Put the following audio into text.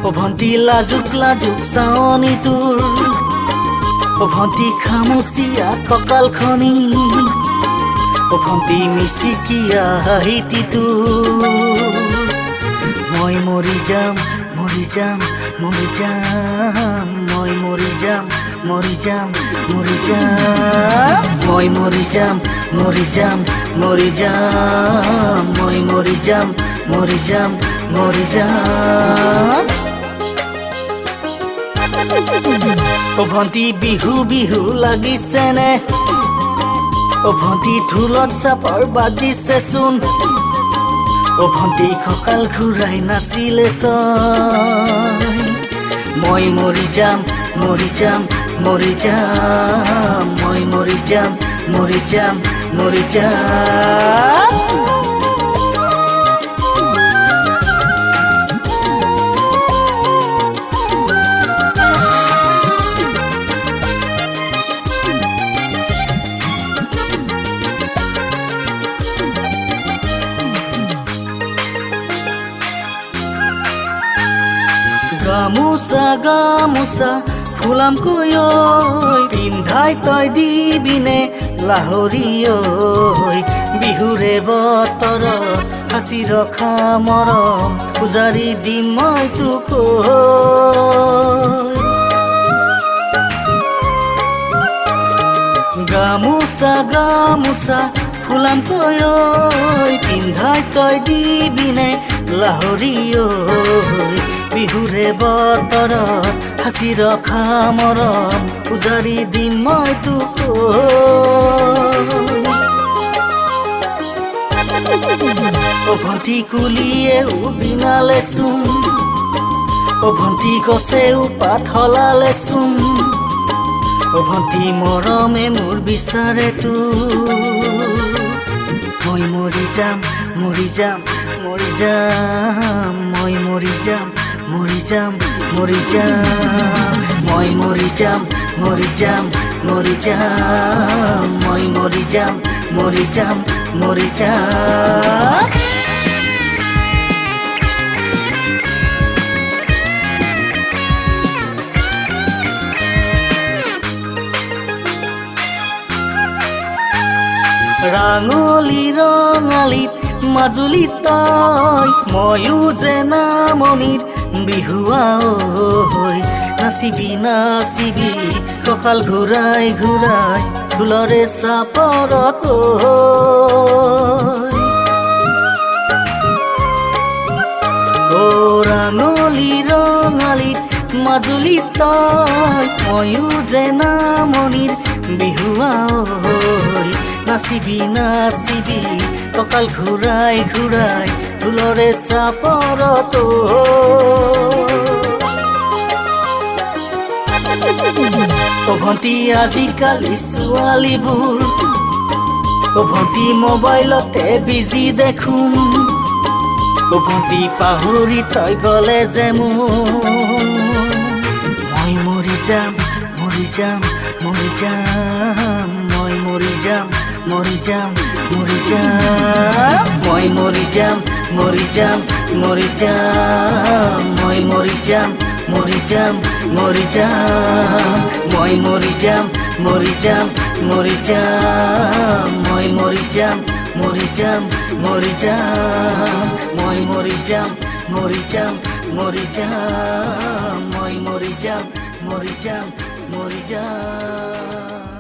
ও ভন্টি লাজুক লাজুক চাৱনি তোৰ ও ভন্টি খামুচিয়া কঁকালখনি ও ভন্টি মিচিকিয়া হাঁহিটি তোৰ মই মৰি যাম মৰি যাম মৰি যাম মই মৰি যাম মৰি যাম মৰি যাম মই মৰি যাম মৰি যাম মৰি যাম মই মৰি যাম মৰি যাম মৰি যাম ও ভন্টি বিহু বিহু লাগিছেনে ও ভন্টি ঢোলত চাপৰ বাজিছে চোন ও ভন্টি কঁকাল ঘূৰাই নাছিলে তই মই মৰি যাম মৰি যাম মৰি যাম মই মৰি যাম মৰি যাম মৰি যাম গামোচা গামোচা ফুলামকৈ পিন্ধাই তই দিবিনে লাহৰি বিহুৰে বতৰত সাঁচি ৰখা মৰম পূজাৰী দিম মই তোক গামোচা গামোচা ফুলামকৈ পিন্ধাই তই দিবিনে লাহৰি বিহুৰে বতৰত সাঁচি ৰখা মৰম পূজাৰী দিম মই তোক ও ভন্টি কুলিয়ে বিনালে চোন ও ভন্টি গছে পাত সলালে চোন ও ভন্টি মৰমে মোৰ বিচাৰে মই মৰি যাম মৰি যাম মৰি যাম মই মৰি যাম মৰি যাম মৰি যাম মই মৰি যাম মৰি যাম মৰি যাম মই মৰি যাম মৰি যাম মৰি যাম ৰাঙলী ৰঙালীত মাজুলীত তই ময়ো যে নামনিত বিহুৱা নাচিবি নাচিবি কঁকাল ঘূৰাই ঘূৰাই ফুলৰে চাপৰত ও ৰাঙলী ৰঙালীত মাজুলীত তই ময়ো যে নামনিত বিহুৱা নাচিবি নাচিবি কঁকাল ঘূৰাই ঘূৰাই ফুলৰে চাপৰত ও ভন্টি আজিকালি ছোৱালীবোৰ ও ভন্টি মোবাইলতে বিজি দেখোন ও ভন্টি পাহৰি তই গলে যে মই মৰি যাম মৰি যাম মৰি যাম মই মৰি যাম মৰি যাম মৰি যাম মই মৰি যাম মৰি যাম মৰি যাম মই মৰি যাম মৰি যাম মৰি যাম মই মৰি যাম মৰি যাম মৰি যাম মই মৰি যাম মৰি যাম মৰি যাম মই মৰি যাম মৰি যাম মৰি যাম মই মৰি যাম মৰি যাম মৰি যাম